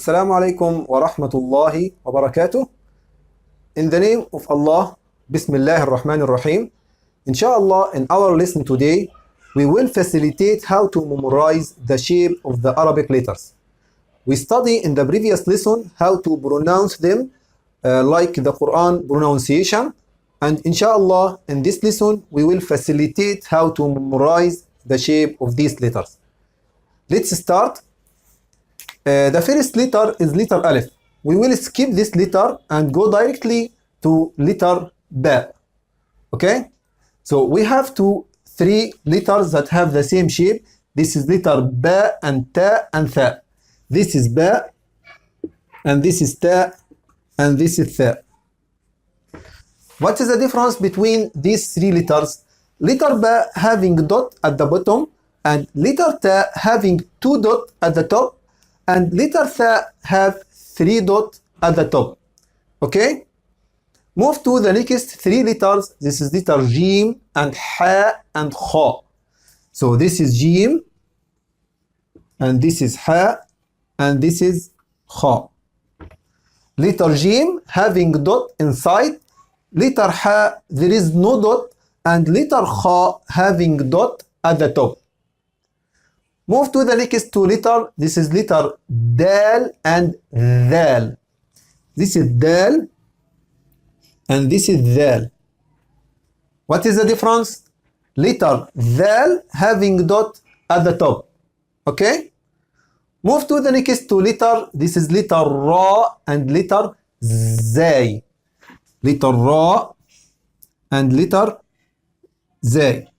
Assalamu alaikum wa rahmatullahi wa barakatuh. In the name of Allah, Bismillah ar-Rahman ar-Rahim. Inshallah, in our lesson today, we will facilitate how to memorize the shape of the Arabic letters. We study in the previous lesson how to pronounce them like the Quran pronunciation. And inshallah, in this lesson, we will facilitate how to memorize the shape of these letters. Let's start. The first letter is letter Alif. We will skip this letter and go directly to letter Ba. Okay? So we have three letters that have the same shape. This is letter Ba and Ta and Tha. This is Ba and this is Ta and this is Tha. What is the difference between these three letters? Letter Ba having dot at the bottom and letter Ta having two dots at the top, and letter Tha have three dots at the top. Okay? Move to the next three letters. This is letter Jim and Ha and Kha. So this is Jim and this is Ha and this is Kha. Letter Jim having dot inside. Letter Ha there is no dot, and letter Kha having dot at the top. Move to the next two letters. This is letter Dal and Dal. This is Dal and this is Dal. What is the difference? Letter Dal having dot at the top. Okay? Move to the next two letters. This is letter Ra and letter Zay. Letter Ra and letter Zay.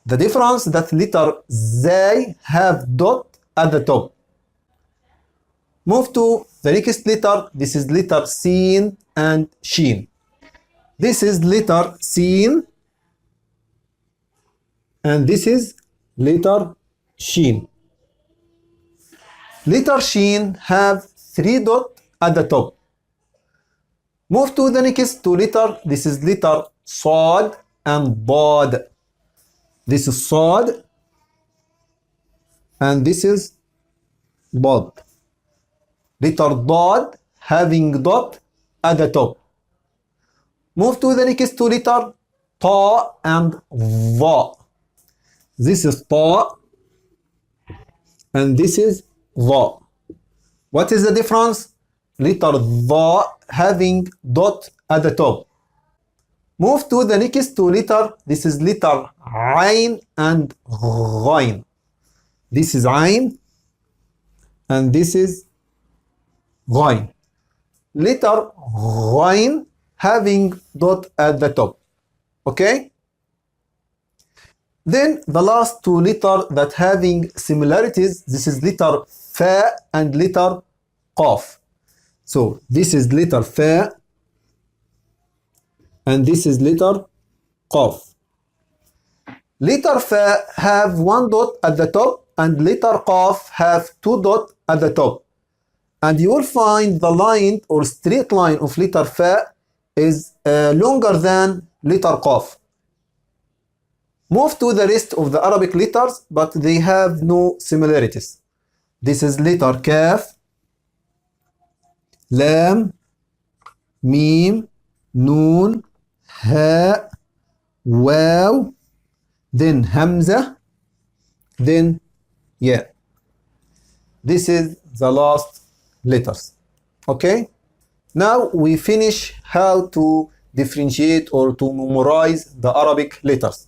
The difference that letter Zay have dot at the top. Move to the next letter. This is letter Sin and Shin. This is letter Sin and this is letter Shin. Letter Shin have three dots at the top. Move to the next two letters. This is letter Sad and Bad. This is Sad and this is Bad. Letter Dad having dot at the top. Move to the next two letters, Ta and Va. This is Ta and this is Va. What is the difference? Letter Va having dot at the top. Move to the next two letters. This is letter Ain and Ghain. This is Ain and this is Ghain. Letter Ghain having dot at the top. Okay? Then the last two letters that having similarities. This is letter Fa and letter Qaf. So this is letter Fa and this is letter Qaf. Letter Fa have one dot at the top and letter Qaf have two dots at the top. And you will find the line or straight line of letter Fa is longer than letter Qaf. Move to the rest of the Arabic letters, but they have no similarities. This is letter Kaf, Lam, Mim, Noon, Ha, Waw, then Hamza, then Ya. This is the last letters. Okay? Now we finish how to differentiate or to memorize the Arabic letters.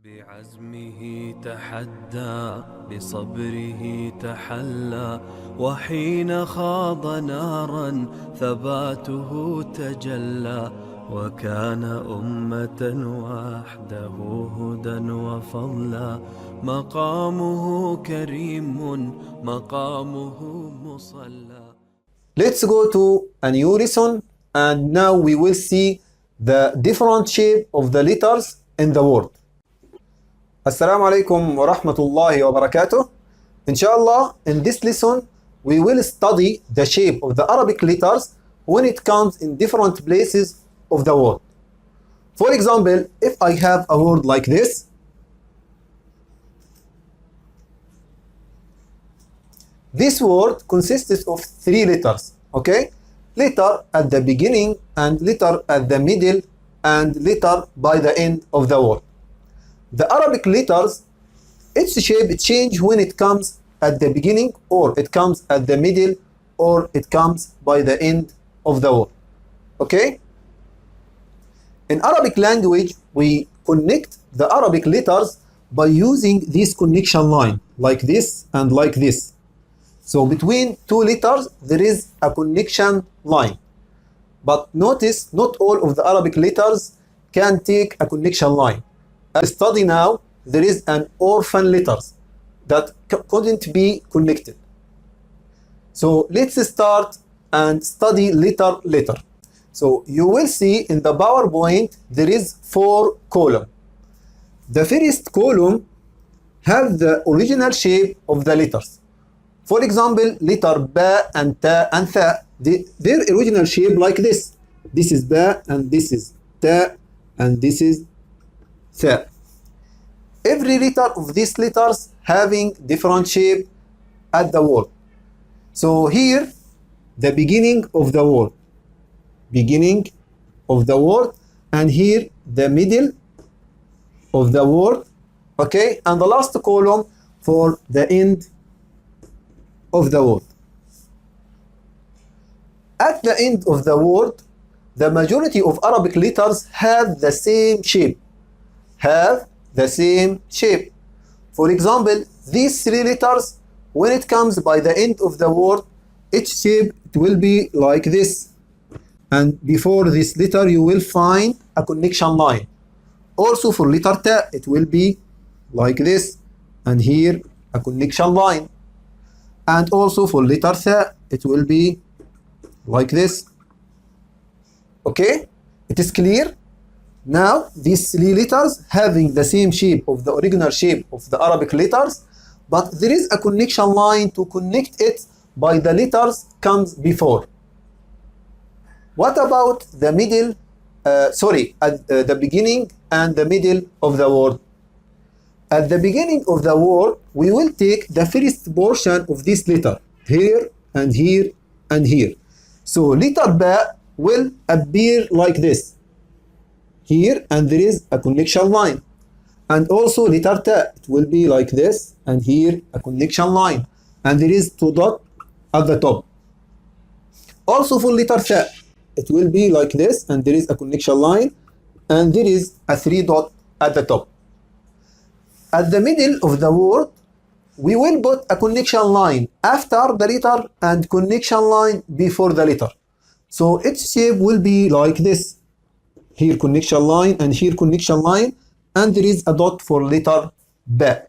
بعزمه تحدى بصبره تحلى وحين خاض نارا ثباته تجلى وكان أمة وحده هدى وفضلا مقامه كريم مقامه مصلى. Let's go to a new lesson, and now we will see the different shape of the letters in the word. Assalamu alaikum wa rahmatullahi wa barakatuh. Inshallah, in this lesson, we will study the shape of the Arabic letters when it comes in different places of the word. For example, if I have a word like this, This word consists of three letters, okay? Letter at the beginning and letter at the middle and letter by the end of the word. The Arabic letters, its shape change when it comes at the beginning or it comes at the middle or it comes by the end of the word, okay? In Arabic language, we connect the Arabic letters by using this connection line, like this and like this. So between two letters, there is a connection line. But notice, not all of the Arabic letters can take a connection line. As we study now, there is an orphan letters that couldn't be connected. So let's start and study letter. So you will see in the PowerPoint there is 4 columns. The first column have the original shape of the letters. For example, letter ba and ta and tha, their original shape like this. This is ba and this is ta and this is tha. Every letter of these letters having different shape at the word. So here, the beginning of the word. Beginning of the word, and here the middle of the word, okay, and the last column for the end of the word. At the end of the word, the majority of Arabic letters have the same shape. For example, these 3 letters, when it comes by the end of the word, its shape it will be like this. And before this letter, you will find a connection line. Also for letter ta, it will be like this. And here, a connection line. And also for letter tha, it will be like this. Okay? It is clear? Now, these 3 letters having the same shape of the original shape of the Arabic letters, but there is a connection line to connect it by the letters comes before. What about the middle, at the beginning and the middle of the word? At the beginning of the word, we will take the first portion of this letter, here and here and here. So letter ba will appear like this. Here, and there is a connection line. And also letter ta, it will be like this, and here a connection line. And there is 2 dots at the top. Also for letter tha, it will be like this, and there is a connection line, and there is a 3 dots at the top. At the middle of the word, we will put a connection line after the letter and connection line before the letter. So its shape will be like this. Here connection line and here connection line, and there is a dot for letter ba.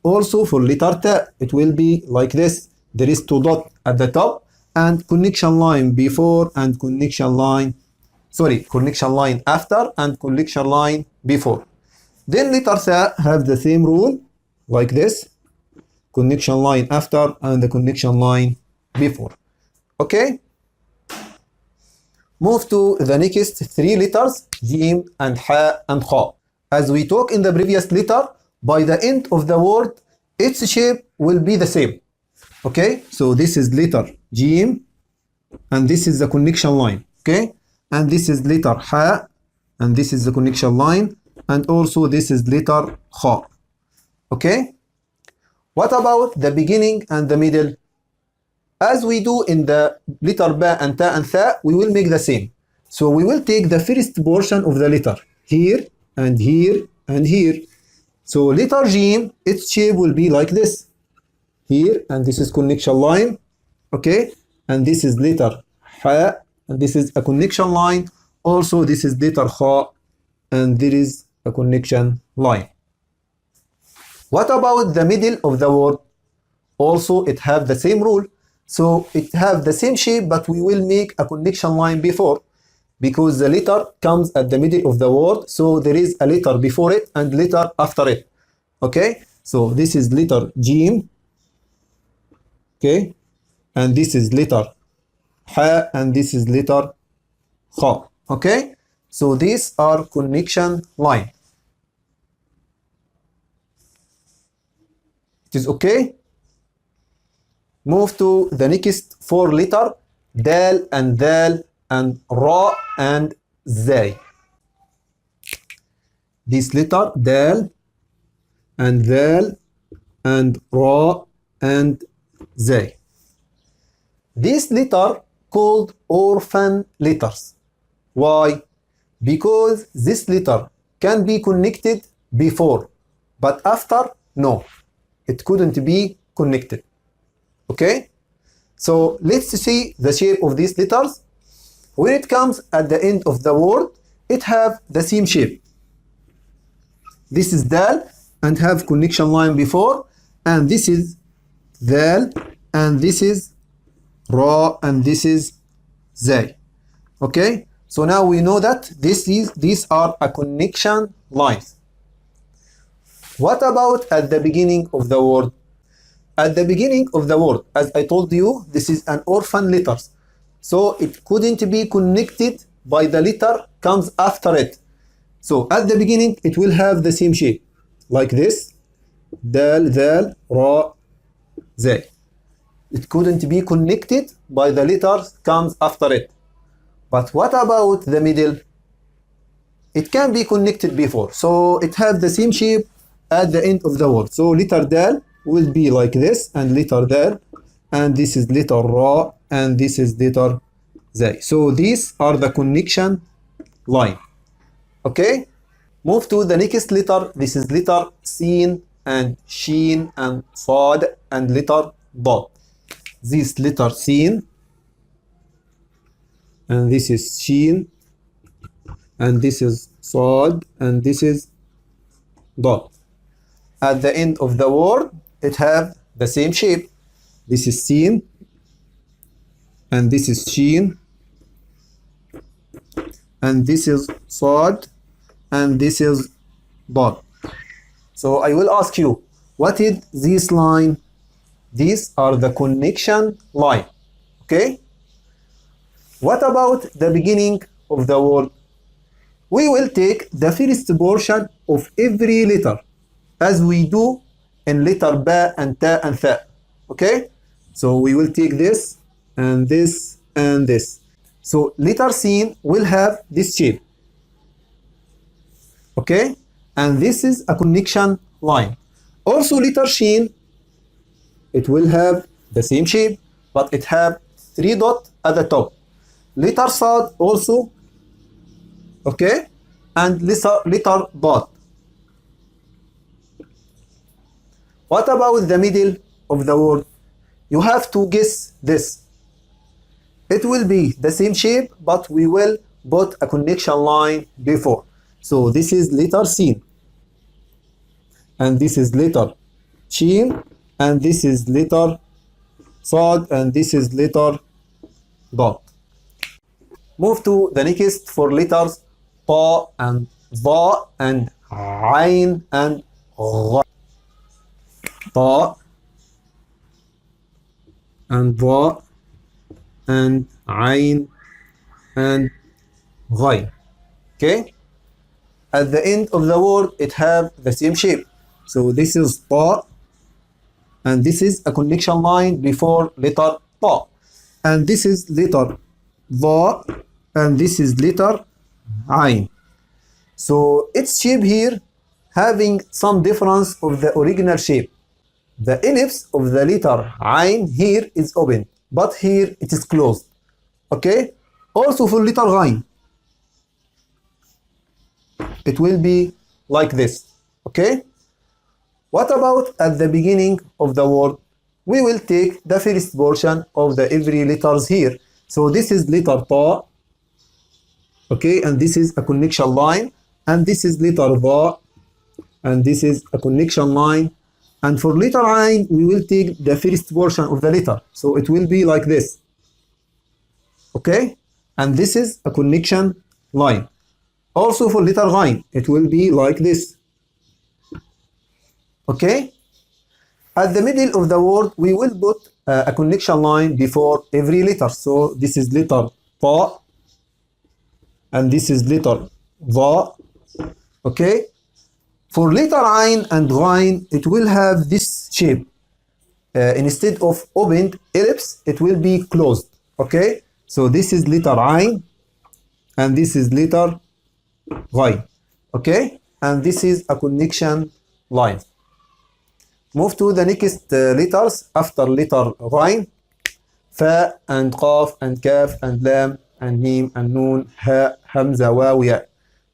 Also for letter ta, it will be like this. There is 2 dots at the top and connection line before and connection line after and connection line before. Then letter tha have the same rule like this. Connection line after and the connection line before. Okay? Move to the next 3 letters, jim and ha and kha. As we talked in the previous letter, by the end of the word, its shape will be the same. Okay, so this is letter jim, and this is the connection line. Okay, and this is letter ha, and this is the connection line, and also this is letter kha. Okay, what about the beginning and the middle? As we do in the letter ba and ta and tha, we will make the same. So we will take the first portion of the letter, here and here and here. So letter jim, its shape will be like this. Here, and this is connection line. Okay, and this is letter ha, and this is a connection line. Also, this is letter kha, and there is a connection line. What about the middle of the word? Also, it have the same rule. So it have the same shape, but we will make a connection line before, because the letter comes at the middle of the word. So there is a letter before it and letter after it. Okay, so this is letter jim. Okay, and this is letter ha, and this is letter kha. Okay, so these are connection line. It is okay. Move to the next four letter, dal and dal and ra and zay. This letter, dal and dal and ra and zay. This letter called orphan letters. Why? Because this letter can be connected before, but after, no. It couldn't be connected. Okay? So let's see the shape of these letters. When it comes at the end of the word, it have the same shape. This is dal and have connection line before, and this is dal, and this is ra, and this is zay. Okay? So now we know that these are a connection lines. What about at the beginning of the word? At the beginning of the word, as I told you, this is an orphan letters. So it couldn't be connected by the letter comes after it. So at the beginning, it will have the same shape, like this, dal, dal, ra, zay. It couldn't be connected by the letters comes after it. But what about the middle? It can be connected before. So it has the same shape at the end of the word. So letter dal will be like this, and letter dal, and this is letter ra, and this is letter zay. So these are the connection line. Okay? Move to the next letter. This is letter sin and sheen and sad and letter dot. This letter sin, and this is sheen, and this is sad, and this is dot. At the end of the word, it have the same shape. This is sin, and this is sheen, and this is sad, and this is dot. So I will ask you, what is this line? These are the connection line. Okay? What about the beginning of the word? We will take the first portion of every letter, as we do in letter ba and ta and tha. Okay? So we will take this and this and this. So letter sin will have this shape. Okay? And this is a connection line. Also letter sheen, it will have the same shape, but it have 3 dots at the top. Letter sad also, okay? And letter dot. What about the middle of the word? You have to guess this. It will be the same shape, but we will put a connection line before. So this is letter sin, and this is letter sheen, and this is letter sad, and this is letter dot. Move to the next four letters, ta and va and ayn and gha. Ta and va and ayn and ghayn. Okay? At the end of the word, it have the same shape. So this is ta, and this is a connection line before letter ta. And this is letter va, and this is letter ayn. So its shape here having some difference of the original shape. The ellipse of the letter ayn here is open, but here it is closed. Okay? Also for letter ghayn, it will be like this. Okay? What about at the beginning of the word? We will take the first portion of the every letters here. So this is letter ta, okay, and this is a connection line, and this is letter va, and this is a connection line. And for letter ayn, we will take the first portion of the letter. So it will be like this. Okay? And this is a connection line. Also for letter ghayn, it will be like this. Okay? At the middle of the word, we will put a connection line before every letter. So this is letter ta, and this is letter va. Okay? For letter ayn and ghayn, it will have this shape. instead of opened ellipse, it will be closed. Okay, so this is letter Ain and this is letter Ghain. Okay, and this is a connection line. Move to the next letters after letter Ghain. Fa and Qaf and Kaf and Lam and Mim and Nun, Ha, Hamza, Waw, Ya.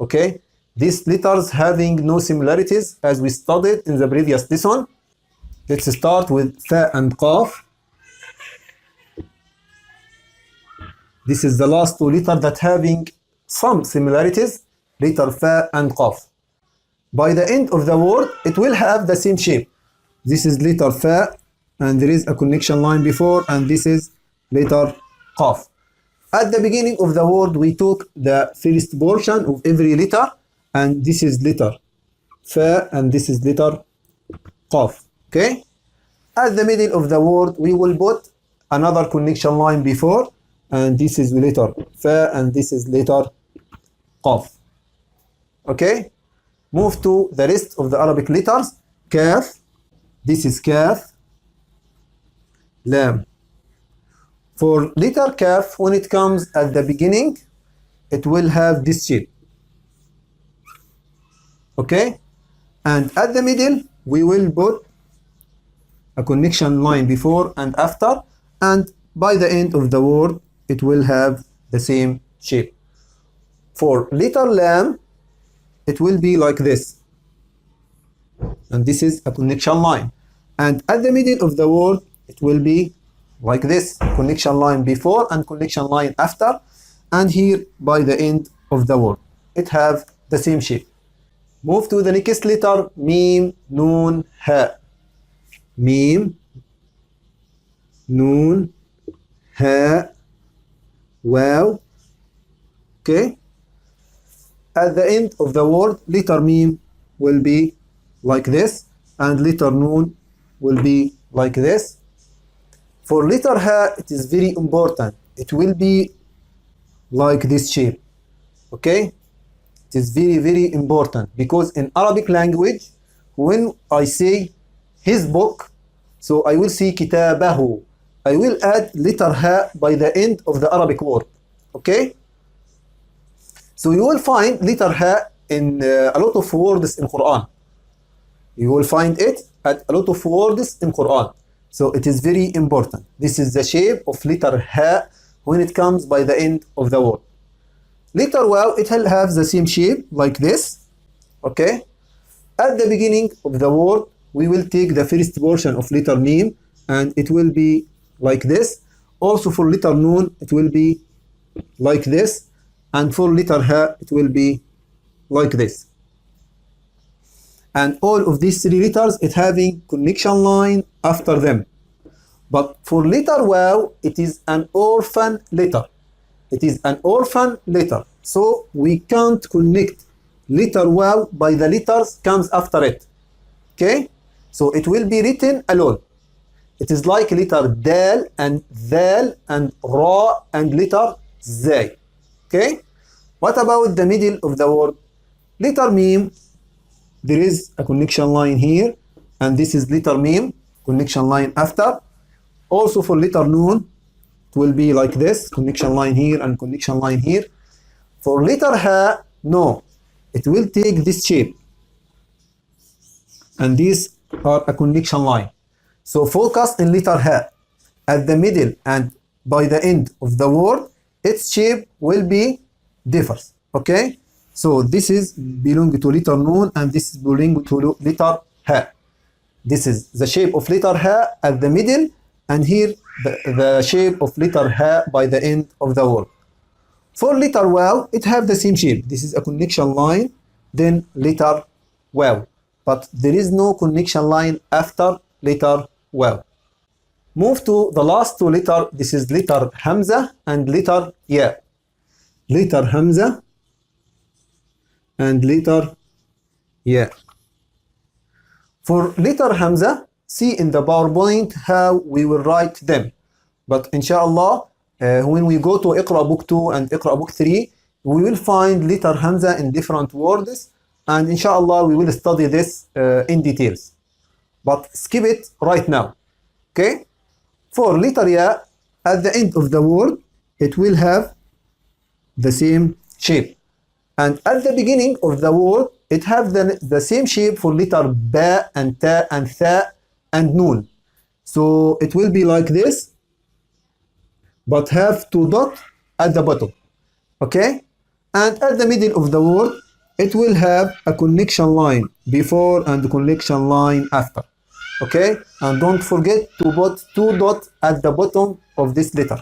Okay, these letters having no similarities as we studied in the previous lesson. Let's start with Fa and Qaf. This is the last two letters that having some similarities, letter Fa and Qaf. By the end of the word, it will have the same shape. This is letter Fa and there is a connection line before, and this is letter Qaf. At the beginning of the word, we took the first portion of every letter, and this is letter Fa and this is letter Qaf. Okay? At the middle of the word, we will put another connection line before, and this is letter Fa and this is letter Qaf. Okay? Move to the rest of the Arabic letters. Kaf, this is Kaf, Lam. For letter Kaf, when it comes at the beginning, it will have this shape. Okay? And at the middle, we will put a connection line before and after, and by the end of the word, it will have the same shape. For letter Lam, it will be like this. And this is a connection line. And at the middle of the word, it will be like this, connection line before and connection line after, and here by the end of the word it have the same shape. Move to the next letter, Mim, Noon, Ha. Mim, Noon, Ha, Waw. Okay, at the end of the word, letter Mim will be like this and letter Noon will be like this. For letter Ha, it is very important. It will be like this shape. Okay? It is very, very important because in Arabic language, when I say his book, so I will say kitabahu. I will add letter Ha by the end of the Arabic word. Okay? So you will find letter Ha in a lot of words in Quran. You will find it at a lot of words in Quran. So it is very important. This is the shape of letter Ha when it comes by the end of the word. Letter Waw, it will have the same shape like this. Okay? At the beginning of the word, we will take the first portion of letter Mim and it will be like this. Also for letter Noon, it will be like this. And for letter Ha, it will be like this. And all of these three letters, it having connection line after them. But for letter Waw, it is an orphan letter. It is an orphan letter. So we can't connect letter Waw by the letters comes after it. Okay? So it will be written alone. It is like letter Dal and Dhal and Ra and letter Zay. Okay? What about the middle of the word? Letter Mim, there is a connection line here, and this is letter Mim, connection line after. Also for letter Noon, it will be like this, connection line here and connection line here. For letter Ha, no, it will take this shape. And these are a connection line. So focus in letter Ha. At the middle and by the end of the word, its shape will be differs. Okay? So this is belong to letter Noon and this is belong to letter Ha. This is the shape of letter Ha at the middle, and here the shape of letter Ha by the end of the word. For letter Waw, it have the same shape. This is a connection line, then letter Waw. But there is no connection line after letter Waw. Move to the last two letters. This is letter Hamza and letter Ya. Letter Hamza and letter Ya. For letter Hamza, see in the PowerPoint how we will write them. But inshallah, when we go to Iqra Book 2 and Iqra Book 3, we will find letter Hamza in different words, and inshallah we will study this in details. But skip it right now. Okay? For letter Ya, at the end of the word, it will have the same shape. And at the beginning of the word, it have the same shape for letter Ba and Ta and Tha and Noon. So it will be like this, but have two dots at the bottom. Okay? And at the middle of the word, it will have a connection line before and connection line after. Okay? And don't forget to put two dots at the bottom of this letter.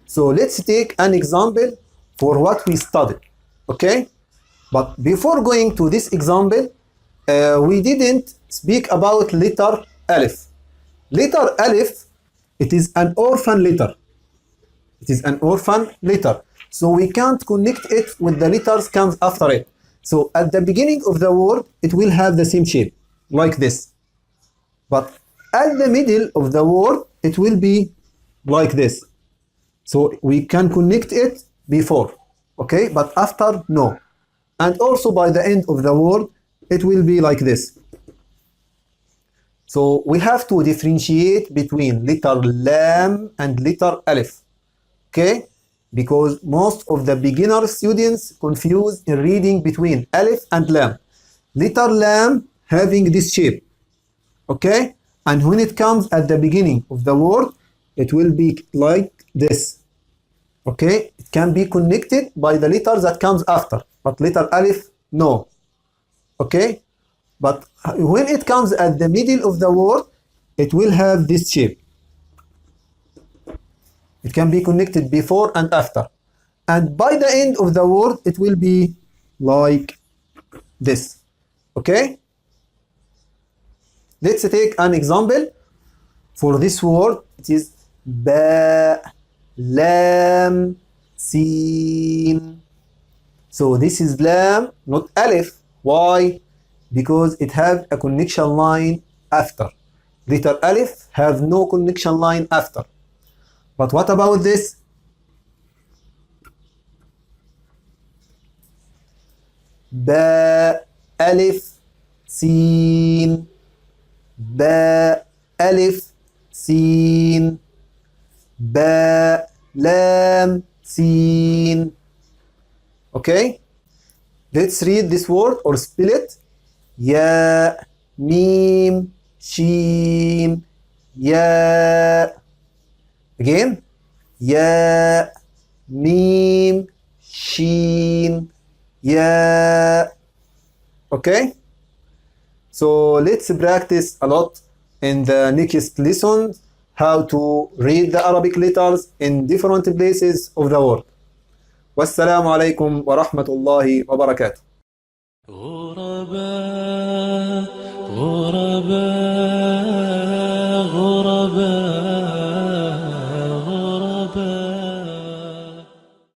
So let's take an example for what we studied. Okay? But before going to this example, we didn't speak about letter Alif. Letter Alif, it is an orphan letter. It is an orphan letter. So we can't connect it with the letters comes after it. So at the beginning of the word, it will have the same shape, like this. But at the middle of the word, it will be like this. So we can connect it before, okay? But after, no. And also by the end of the word, it will be like this. So we have to differentiate between letter Lam and letter Alif. Okay? Because most of the beginner students confuse in reading between Alif and Lam. Letter Lam having this shape. Okay? And when it comes at the beginning of the word, it will be like this. Okay? It can be connected by the letter that comes after. But letter Alif, no. Okay? But when it comes at the middle of the word, it will have this shape. It can be connected before and after. And by the end of the word, it will be like this. Okay? Let's take an example. For this word, it is Ba, Lam, Sin. So this is Lam, not Alif. Why? Because it have a connection line after. Letter Alif have no connection line after. But what about this? Ba, Alif, Sin. Ba, Alif, Sin. Ba, Lam, Sin. Okay? Let's read this word or spell it. Ya, Mim, Shin, Ya. Again. Ya, Mim, Shin, Ya. Okay? So let's practice a lot in the next lesson how to read the Arabic letters in different places of the world. والسلام عليكم ورحمة الله وبركاته. غرباء غرباء